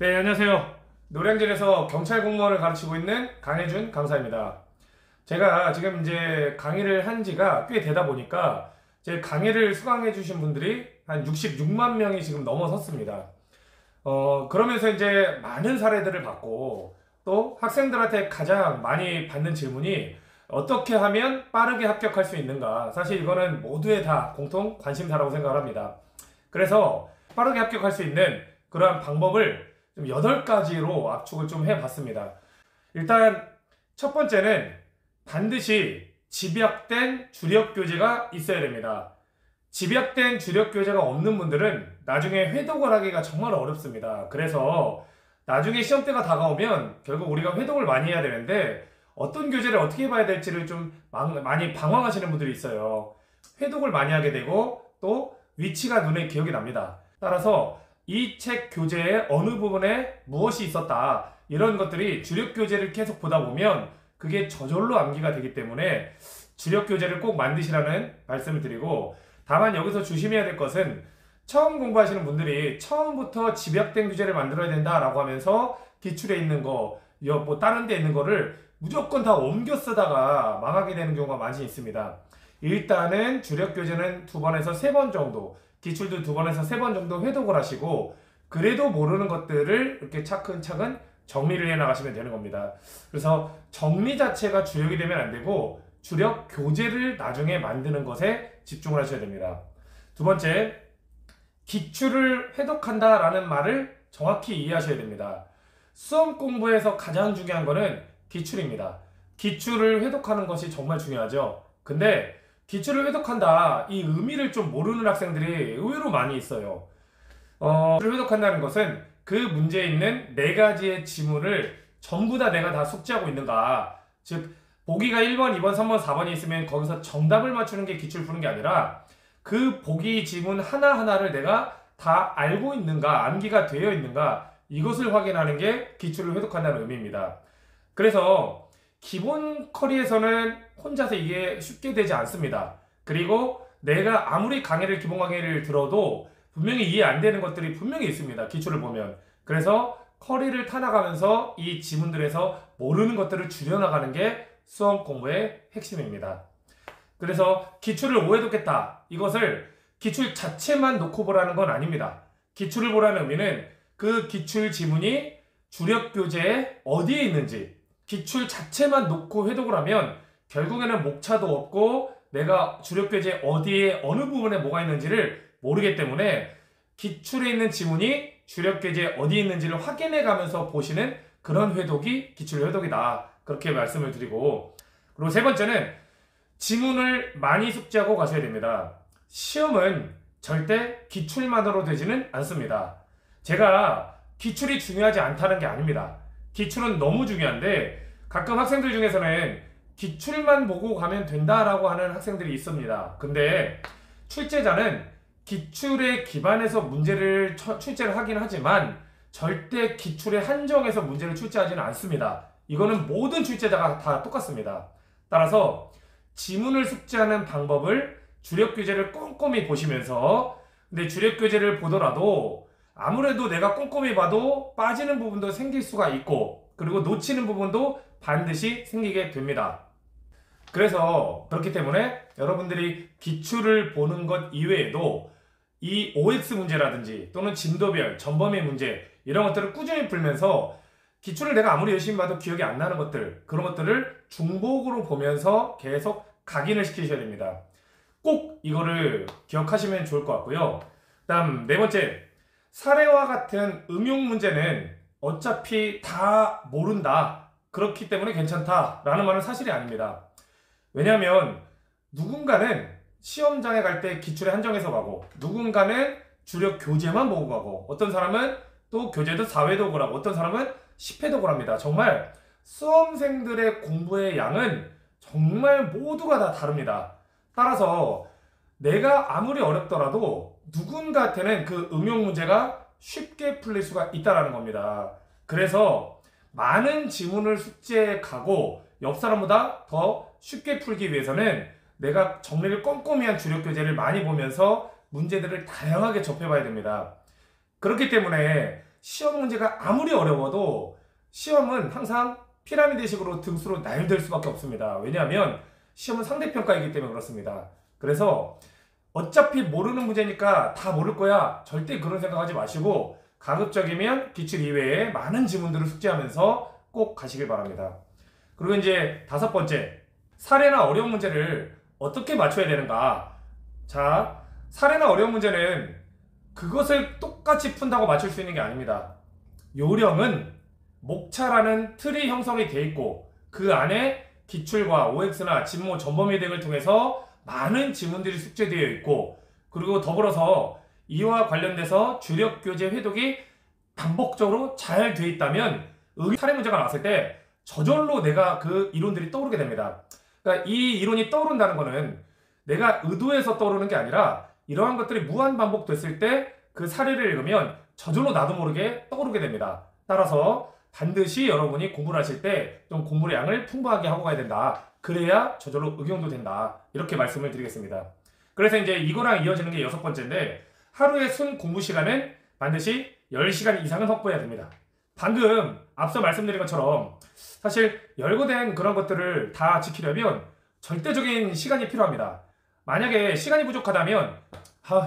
네, 안녕하세요. 노량진에서 경찰 공무원을 가르치고 있는 강혜준 강사입니다. 제가 지금 이제 강의를 한 지가 꽤 되다 보니까 제 강의를 수강해 주신 분들이 한 66만 명이 지금 넘어섰습니다. 그러면서 이제 많은 사례들을 받고 또 학생들한테 가장 많이 받는 질문이 어떻게 하면 빠르게 합격할 수 있는가? 사실 이거는 모두의 다 공통 관심사라고 생각을 합니다. 그래서 빠르게 합격할 수 있는 그러한 방법을 좀 8가지로 압축을 좀 해봤습니다. 일단 첫 번째는 반드시 집약된 주력 교재가 있어야 됩니다. 집약된 주력 교재가 없는 분들은 나중에 회독을 하기가 정말 어렵습니다. 그래서 나중에 시험때가 다가오면 결국 우리가 회독을 많이 해야 되는데 어떤 교재를 어떻게 봐야 될지를 좀 많이 방황하시는 분들이 있어요. 회독을 많이 하게 되고 또 위치가 눈에 기억이 납니다. 따라서 이 책 교재의 어느 부분에 무엇이 있었다, 이런 것들이 주력 교재를 계속 보다 보면 그게 저절로 암기가 되기 때문에 주력 교재를 꼭 만드시라는 말씀을 드리고, 다만 여기서 조심해야 될 것은 처음 공부하시는 분들이 처음부터 집약된 교재를 만들어야 된다라고 하면서 기출에 있는 거, 뭐 다른 데 있는 거를 무조건 다 옮겨 쓰다가 망하게 되는 경우가 많이 있습니다. 일단은 주력 교재는 2번에서 3번 정도, 기출도 2번에서 3번 정도 회독을 하시고, 그래도 모르는 것들을 이렇게 차근차근 정리를 해 나가시면 되는 겁니다. 그래서 정리 자체가 주력이 되면 안 되고 주력 교재를 나중에 만드는 것에 집중을 하셔야 됩니다. 두 번째, 기출을 회독한다라는 말을 정확히 이해하셔야 됩니다. 수험 공부에서 가장 중요한 거는 기출입니다. 기출을 회독하는 것이 정말 중요하죠. 근데 기출을 회독한다, 이 의미를 좀 모르는 학생들이 의외로 많이 있어요. 기출을 회독한다는 것은 그 문제에 있는 4가지의 지문을 전부 다 내가 다 숙지하고 있는가, 즉 보기가 1번, 2번, 3번, 4번이 있으면 거기서 정답을 맞추는 게 기출 푸는 게 아니라 그 보기 지문 하나하나를 내가 다 알고 있는가, 암기가 되어 있는가, 이것을 확인하는 게 기출을 회독한다는 의미입니다. 그래서 기본 커리에서는 혼자서 이게 쉽게 되지 않습니다. 그리고 내가 아무리 기본 강의를 들어도 분명히 이해 안 되는 것들이 분명히 있습니다. 기출을 보면. 그래서 커리를 타나가면서 이 지문들에서 모르는 것들을 줄여나가는 게 수험 공부의 핵심입니다. 그래서 기출을 오해독했다, 이것을 기출 자체만 놓고 보라는 건 아닙니다. 기출을 보라는 의미는 그 기출 지문이 주력 교재에 어디에 있는지, 기출 자체만 놓고 회독을 하면 결국에는 목차도 없고 내가 주력 교재 어디에 어느 부분에 뭐가 있는지를 모르기 때문에 기출에 있는 지문이 주력 교재에 어디에 있는지를 확인해 가면서 보시는 그런 회독이 기출 회독이다, 그렇게 말씀을 드리고, 그리고 세 번째는 지문을 많이 숙지하고 가셔야 됩니다. 시험은 절대 기출만으로 되지는 않습니다. 제가 기출이 중요하지 않다는 게 아닙니다. 기출은 너무 중요한데 가끔 학생들 중에서는 기출만 보고 가면 된다라고 하는 학생들이 있습니다. 근데 출제자는 기출에 기반해서 문제를 출제를 하긴 하지만 절대 기출에 한정해서 문제를 출제하지는 않습니다. 이거는 모든 출제자가 다 똑같습니다. 따라서 지문을 숙지하는 방법을 주력 교재를 꼼꼼히 보시면서, 근데 주력 교재를 보더라도 아무래도 내가 꼼꼼히 봐도 빠지는 부분도 생길 수가 있고, 그리고 놓치는 부분도 반드시 생기게 됩니다. 그래서 그렇기 때문에 여러분들이 기출을 보는 것 이외에도 이 OX 문제라든지 또는 진도별, 전범위 문제, 이런 것들을 꾸준히 풀면서 기출을 내가 아무리 열심히 봐도 기억이 안 나는 것들, 그런 것들을 중복으로 보면서 계속 각인을 시키셔야 됩니다. 꼭 이거를 기억하시면 좋을 것 같고요. 다음 네 번째, 사례와 같은 응용 문제는 어차피 다 모른다, 그렇기 때문에 괜찮다라는 말은 사실이 아닙니다. 왜냐하면 누군가는 시험장에 갈 때 기출에 한정해서 가고, 누군가는 주력 교재만 보고 가고, 어떤 사람은 또 교재도 4회독을 하고, 어떤 사람은 10회독을 합니다. 정말 수험생들의 공부의 양은 정말 모두가 다 다릅니다. 따라서 내가 아무리 어렵더라도 누군가한테는 그 응용 문제가 쉽게 풀릴 수가 있다는 겁니다. 그래서 많은 지문을 숙지해 가고 옆 사람보다 더 쉽게 풀기 위해서는 내가 정리를 꼼꼼히 한 주력 교재를 많이 보면서 문제들을 다양하게 접해봐야 됩니다. 그렇기 때문에 시험 문제가 아무리 어려워도 시험은 항상 피라미드식으로 등수로 나열될 수밖에 없습니다. 왜냐하면 시험은 상대평가이기 때문에 그렇습니다. 그래서 어차피 모르는 문제니까 다 모를 거야. 절대 그런 생각하지 마시고 가급적이면 기출 이외에 많은 지문들을 숙지하면서 꼭 가시길 바랍니다. 그리고 이제 5번째, 사례나 어려운 문제를 어떻게 맞춰야 되는가. 자, 사례나 어려운 문제는 그것을 똑같이 푼다고 맞출 수 있는 게 아닙니다. 요령은 목차라는 틀이 형성이 되어 있고 그 안에 기출과 OX나 진모, 전범위 등을 통해서 많은 지문들이 숙제되어 있고, 그리고 더불어서 이와 관련돼서 주력 교재 회독이 반복적으로 잘 되어 있다면 사례 문제가 나왔을 때 저절로 내가 그 이론들이 떠오르게 됩니다. 그러니까 이 이론이 떠오른다는 거는 내가 의도해서 떠오르는 게 아니라 이러한 것들이 무한 반복됐을 때 그 사례를 읽으면 저절로 나도 모르게 떠오르게 됩니다. 따라서 반드시 여러분이 공부를 하실 때 좀 공부의 양을 풍부하게 하고 가야 된다. 그래야 저절로 응용도 된다. 이렇게 말씀을 드리겠습니다. 그래서 이제 이거랑 이어지는 게 6번째인데, 하루의 순 공부 시간은 반드시 10시간 이상은 확보해야 됩니다. 방금 앞서 말씀드린 것처럼 사실 열거된 그런 것들을 다 지키려면 절대적인 시간이 필요합니다. 만약에 시간이 부족하다면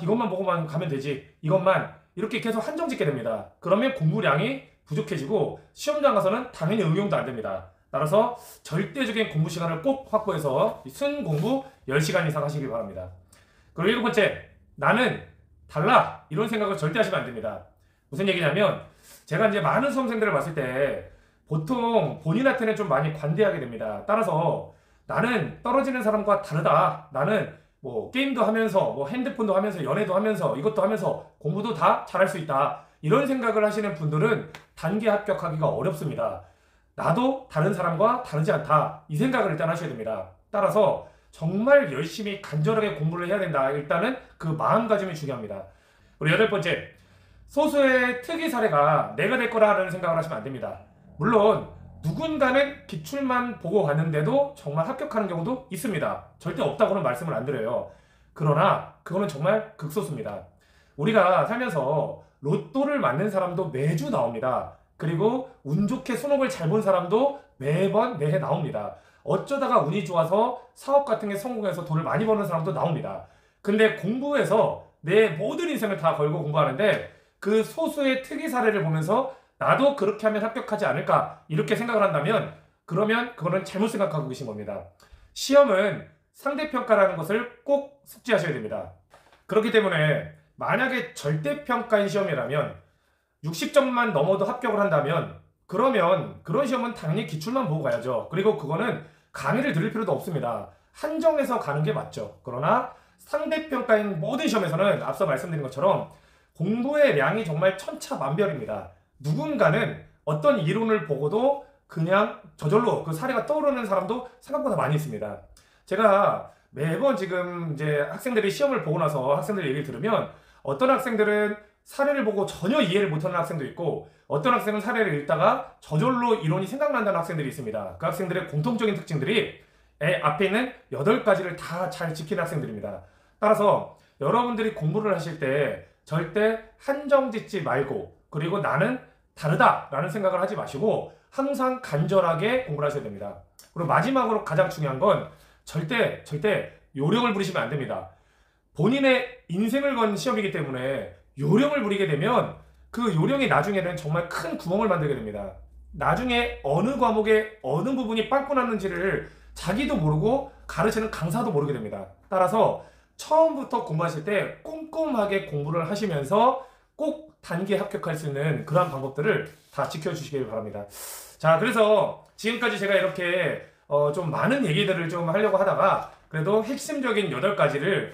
이것만 보고만 가면 되지, 이것만 이렇게 계속 한정 짓게 됩니다. 그러면 공부량이 부족해지고 시험장 가서는 당연히 응용도 안 됩니다. 따라서 절대적인 공부 시간을 꼭 확보해서 순 공부 10시간 이상 하시길 바랍니다. 그리고 7번째, 나는 달라, 이런 생각을 절대 하시면 안 됩니다. 무슨 얘기냐면, 제가 이제 많은 수험생들을 봤을 때 보통 본인한테는 좀 많이 관대하게 됩니다. 따라서 나는 떨어지는 사람과 다르다, 나는 뭐 게임도 하면서 뭐 핸드폰도 하면서 연애도 하면서 이것도 하면서 공부도 다 잘할 수 있다, 이런 생각을 하시는 분들은 단기 합격하기가 어렵습니다. 나도 다른 사람과 다르지 않다, 이 생각을 일단 하셔야 됩니다. 따라서 정말 열심히 간절하게 공부를 해야 된다. 일단은 그 마음가짐이 중요합니다. 그리고 8번째, 소수의 특이 사례가 내가 될 거라는 생각을 하시면 안 됩니다. 물론 누군가는 기출만 보고 갔는데도 정말 합격하는 경우도 있습니다. 절대 없다고는 말씀을 안 드려요. 그러나 그거는 정말 극소수입니다. 우리가 살면서 로또를 맞는 사람도 매주 나옵니다. 그리고 운 좋게 수능을 잘 본 사람도 매해 나옵니다. 어쩌다가 운이 좋아서 사업 같은 게 성공해서 돈을 많이 버는 사람도 나옵니다. 근데 공부해서 내 모든 인생을 다 걸고 공부하는데 그 소수의 특이 사례를 보면서 나도 그렇게 하면 합격하지 않을까, 이렇게 생각을 한다면 그러면 그거는 잘못 생각하고 계신 겁니다. 시험은 상대평가라는 것을 꼭 숙지하셔야 됩니다. 그렇기 때문에 만약에 절대평가인 시험이라면 60점만 넘어도 합격을 한다면 그러면 그런 시험은 당연히 기출만 보고 가야죠. 그리고 그거는 강의를 들을 필요도 없습니다. 한정해서 가는 게 맞죠. 그러나 상대평가인 모든 시험에서는 앞서 말씀드린 것처럼 공부의 양이 정말 천차만별입니다. 누군가는 어떤 이론을 보고도 그냥 저절로 그 사례가 떠오르는 사람도 생각보다 많이 있습니다. 제가 매번 지금 이제 학생들이 시험을 보고 나서 학생들 얘기를 들으면 어떤 학생들은 사례를 보고 전혀 이해를 못하는 학생도 있고, 어떤 학생은 사례를 읽다가 저절로 이론이 생각난다는 학생들이 있습니다. 그 학생들의 공통적인 특징들이 앞에 있는 8가지를 다 잘 지키는 학생들입니다. 따라서 여러분들이 공부를 하실 때 절대 한정 짓지 말고, 그리고 나는 다르다라는 생각을 하지 마시고 항상 간절하게 공부를 하셔야 됩니다. 그리고 마지막으로 가장 중요한 건 절대 요령을 부리시면 안 됩니다. 본인의 인생을 건 시험이기 때문에 요령을 부리게 되면 그 요령이 나중에는 정말 큰 구멍을 만들게 됩니다. 나중에 어느 과목의 어느 부분이 빵꾸 났는지를 자기도 모르고 가르치는 강사도 모르게 됩니다. 따라서 처음부터 공부하실 때 꼼꼼하게 공부를 하시면서 꼭 단기에 합격할 수 있는 그러한 방법들을 다 지켜주시길 바랍니다. 자, 그래서 지금까지 제가 이렇게 좀 많은 얘기들을 좀 하려고 하다가 그래도 핵심적인 8가지를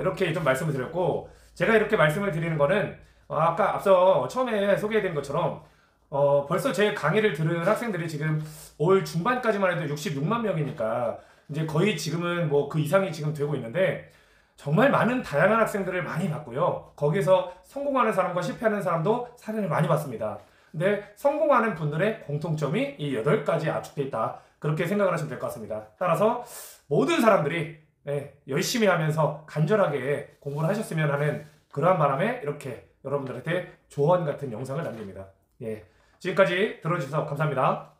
이렇게 좀 말씀을 드렸고, 제가 이렇게 말씀을 드리는 거는 아까 앞서 처음에 소개해드린 것처럼 벌써 제 강의를 들은 학생들이 지금 올 중반까지만 해도 66만 명이니까 이제 거의 지금은 뭐 그 이상이 지금 되고 있는데, 정말 많은 다양한 학생들을 많이 봤고요. 거기서 성공하는 사람과 실패하는 사람도 사례를 많이 봤습니다. 근데 성공하는 분들의 공통점이 이 8가지에 압축되어 있다, 그렇게 생각을 하시면 될 것 같습니다. 따라서 모든 사람들이 열심히 하면서 간절하게 공부를 하셨으면 하는 그러한 바람에 이렇게 여러분들한테 조언 같은 영상을 남깁니다. 예, 지금까지 들어주셔서 감사합니다.